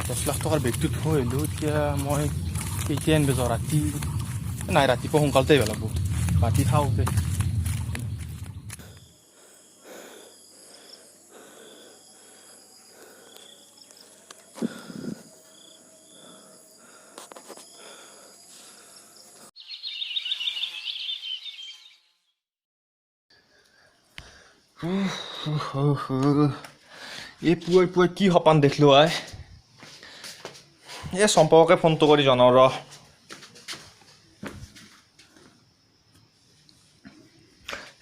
10 লাখ টকাৰ বেগটো থৈ আহিলোঁ এতিয়া মই কেতিয়া আনিব যাওঁ ৰাতি নাই ৰাতিপুৱা সোনকালতে আহিব লাগিব ৰাতি খাওঁ দে এই পুৱাই পুৱাই কি সপান দেখিলোঁ আই এই চম্পককে ফোনটো কৰি জনাওঁ ৰ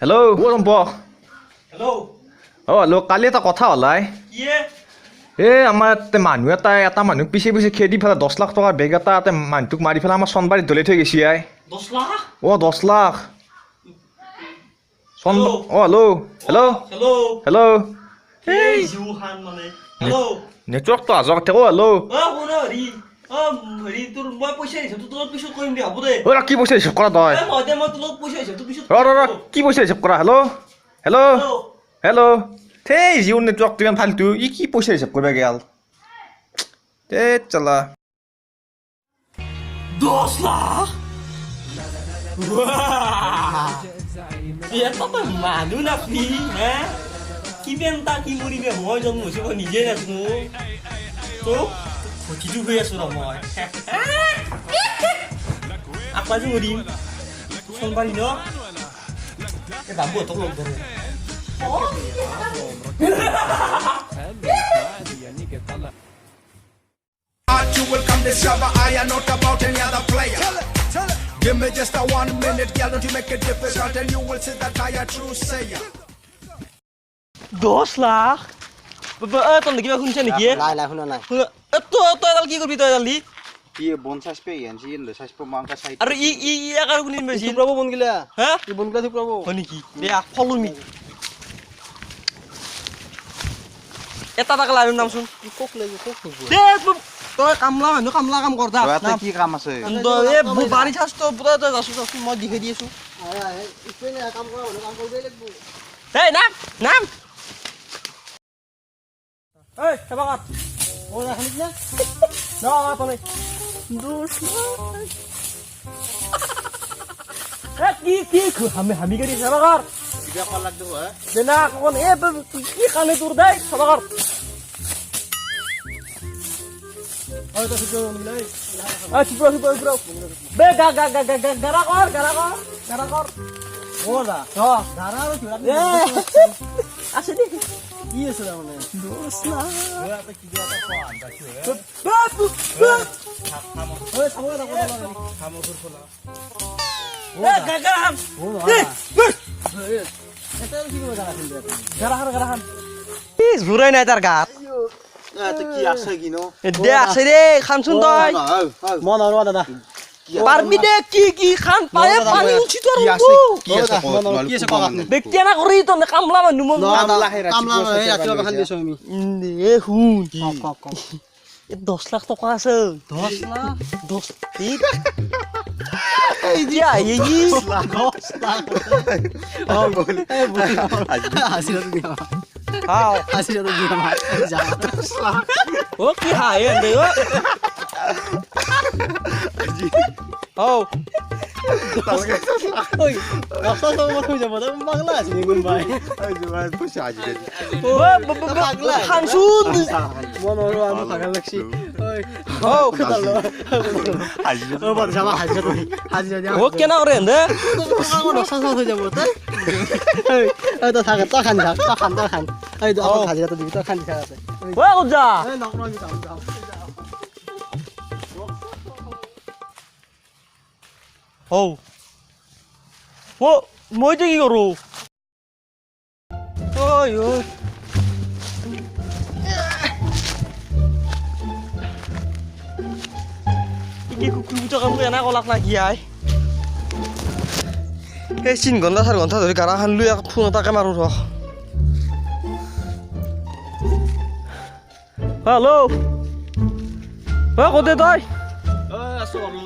হেল্ল' অ' চম্পক হেল্ল' অ' হেল্ল' কালি এটা কথা হ'ল আই এই আমাৰ মানুহ এটা মানুহক পিছে পিছে খেদি পেলাই 10 লাখ টকাৰ বেগ এটা মানুহটোক মাৰি পেলাই আমাৰ চনবাৰীত দলি থৈ গৈছে আই 10 লাখ 10 লাখ অ' হেল্ল' হেল্ল' হেল্ল' হেল্ল' এই জুহান মানে হেল্ল' নেটৱৰ্কটো আজৰ থাকে অ' হেল্ল' শুন হেৰি তোৰ মই পইচা দিছোঁ তোৰ পিছত কৰিম দে হ'ব দে অ' কি পইচা হিচাপ কৰা তই মই তোৰ পইচা দিছোঁ তোৰ পিছত ৰ কি পইচা হিচাপ কৰা হেল্ল' হেল্ল' হেল্ল' সেই জিঅ' নেটৱৰ্কটো ইমান ফাল্টু ই কি পইচা হিচাপ কৰিব গেল এই চালা 10 লাখ এটা তই মানুহ নাপি হে কিমান তা কি মৰিবে মই জন্ম হৈছোঁ মই নিজে নাজানো তোক ঘটিটো হৈ আছোঁ ৰ মই আকবাজি মৰিম চনবাৰী ন এই বাবুহঁতক লগ ধৰে You will come discover I am not about any other player. Give me just a 1 minute, girl, don't you make it difficult, and you will see that I a true sayer. 10 lakh তই কিবা শুনিছ নেকি নাই নাই শুনা নাই তই এডাল কি কৰিবি তই এডাল দি কি বনচাস পে ইয়ানছি ইনলে সাইজ পো মাংকা সাইড আৰু ই একাৰ কোনে বেছি থুপ্রাব বন গিলা হা কি বন গিলা থুপ্রাব হয় নেকি দেয়া ফলো মি এটা টাকা লাইম নামচোন কোক লাগি কোক হবো দে তই কামলা মানুহ কামলা কাম কৰ দা তোতে কি কাম আছে এ বাড়ি চাস তো পুৰা তই যাসু মই দিখে দি আছো ইপেনে কাম কৰা মানুহ কাম কৰিবই লাগবো এই নাম এই সেবা কর ও না খালি না না তলে 10 লাখ কি হামি কৰি সেবা কৰ কিবা কল লাগব হ দেনা কোন এ কি কানে তোৰ দে সেবা কর ওই তো সুজো মিলাই চুপ বে গারা কর ওরা গারা আর চুরা আছে দি কি আছে মানে 10 লাখ ওরা তো কি দিয়া তো আন্দাজ হে ওই সামনে না কোলা সামনে করে খোলা ও গাগাম ও এটা কি করে গারা খান এই জুরাই নাই তার গাত তো কি আছে কি নো দে আছে রে খানছুন তই মন আৰু দাদা পারবি দে কি খান পায়ে পানি উঠি তোর কি আছে কি আছে কওক আপনি ব্যক্তি না করি তো কামলা মানুহ মন কামলা এই ৰাতিপুৱা খান দিছো আমি এ হুন কক 10 লাখ টকা আছে 10 লাখ 10 এই দিয়া এই 10 লাখ ও বল হাসিরা তো দিয়া হাও হাসিরা তো দিয়া মা যা 10 লাখ ও কি হায় দে ও ও ওই রাস্তা তো মত হয়ে যাবে বাংলা আছে নিগুন ভাই এই জোয়ান পয়সা আজি দে ও পাগলা খানসুন মন আৰু আমি পাগল লাগছি ওই ও খেতালো ও বাদ যাবা হাজিরা দিয়া ও কেনা করে দে রাস্তা হয়ে যাবে তাই এই তো থাক তো খান এই তো আমার হাজিরা তো দিবি তো খান থাক আছে ও যা এই নকরা আমি যাও ও মই কি কৰো ওই কি কুকুৰটা কাম কৰি এনা কলাক না কি আই এই 3 ঘণ্টা 4 ঘণ্টা ধৰি গাৰা খান লৈ ফোন এটাকে মাৰো ৰ হেল্ল' কতে তই আছো আৰু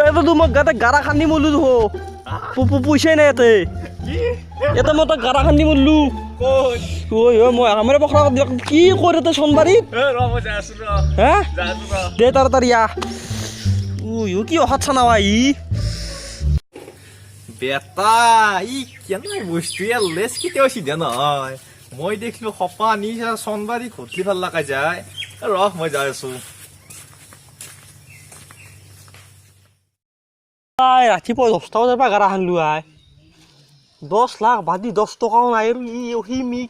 এটা তো মই গাতে গাৰা খান্দি মৰলো পইচাই নাই ইয়াতে এটা মই গাৰা খান্দি মৰলো ঐ মই আমাৰে বখৰা কি কৰে তই সোণবাৰীত হা দে তাড়াতাড়ি আহ কি অহাত চানাৱা ই বেটা ই কেনে বস্তু লেচ কেতিয়াও সিধা নহয় মই দেখিলো সপা নি চনবাৰী ঘটলি ভাল লগা যায় ৰহ মই যাই আছো ৰাতিপুৱা 10টা বজাৰ পৰা গাড়া খানলো আই 10 লাখ বাদি 10 টকাও নাই আৰু ই মি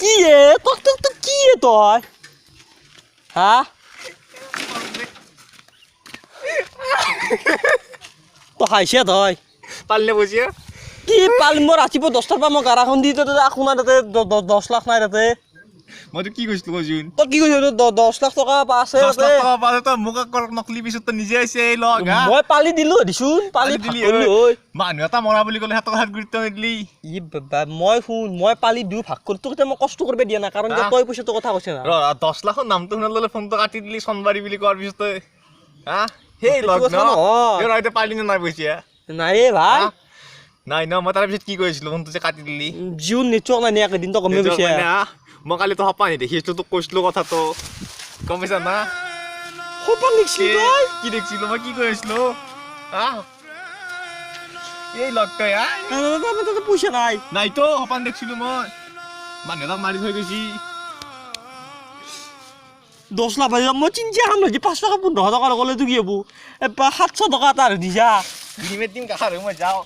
কি এ তক কি এ তই হা তো খাইছে তই পালিনে বজিয়া কি পালি মই ৰাতিপুৱা 10টাৰ পৰা মই গাড়াখন দি তই আপোনাৰ তাতে 10 লাখ নাই তাতে মইতো কি কৈছিলো কজিন তই কি কৈছ 10 লাখ টকা আছে 10 লাখ টকা পালে তই মোক নকলি পিছত তই নিজে আহিছে এই লগ হা মই পালি দিলো দিছোন পালি দিলি দিলি ঐ মানুহ এটা মৰা বুলি ক'লে হাতক হাত গুৰুত্ব নিদিলি ই বাবা মই শুন মই পালি দিও ভাগ কৰি তোক মই কষ্ট কৰিব দিয়া না কাৰণ যে তই পইচাটো কথা কৈছ না ৰ 10 লাখৰ নামটো শুনা ললে ফোনটো কাটি দিলি চনবাৰী বুলি কোৱাৰ পিছত তই হা হেই লগ ন এই ৰাইতে পালি নে নাই পইচা নাই ৰে ভাই নাই ন মই তাৰ পিছত কি কৈছিলো ফোনটো যে কাটি দিলি জিও নেটৱৰ্ক নাই নিয়াকে দিন তো গমে গৈছে মই কালি তো সপা নেদেখিছিলো তোক কৈছিলো কথাটো গম পাইছা না সপা দেখছি তই কি দেখিছিলো মই কি কৈ আছিলো হা এই লগ তই তোৰ পইচা নাই নাই তো সপা দেখিছিলো মই মানুহ এটাক মাৰি থৈ গৈছি 10 লাখ বাজি মই চিন্তা খাম নহয় 5 টকা 15 টকা লগলে তো কি হব 700 টকা এটা দিছা দিমে দিম কাষাৰ মই যাওঁ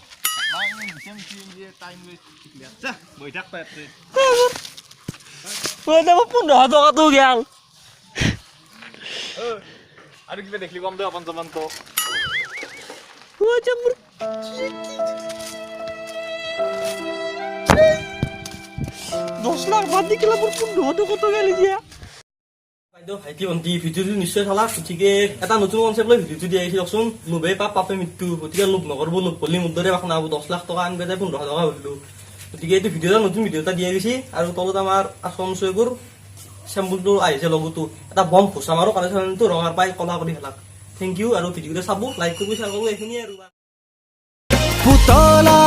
টাইম মই থাক পাই মই দেব 15 টকাটো গেল আৰু কিবা দেখলি কম দে অপন জমান তো ও জামুৰ 10 লাখ বাদ দি কিলা মোৰ 15 টকাটো গেল দিয়া বাইদেউ ভাইটি ভণ্টি ভিডিঅ'টো নিশ্চয় চালা গতিকে এটা নতুন কনচেপ্ট লৈ ভিডিঅ'টো দি আহিছে দিয়কচোন লোভে পাপ পাপে মৃত্যু গতিকে লোভ নকৰিব লোভ কৰিলে মোৰ দৰে বাখনা হ'ব 10 লাখ টকা আনবে যায় 15 টকা হ'লো গতিকে এইটো ভিডিঅ'টা নতুন ভিডিঅ' এটা দিয়া গৈছে আৰু তলত আমাৰ আছম চৈগুৰ চেম্পুলটো আহিছে লগতো এটা বম ফোচা মাৰো কালেকশ্যনটো ৰঙাৰ পাই কলা কৰি হেলাক থেংক ইউ আৰু ভিডিঅ'টো চাব লাইক কৰিব শ্বেয়াৰ কৰিব এইখিনিয়ে আৰু পুতলা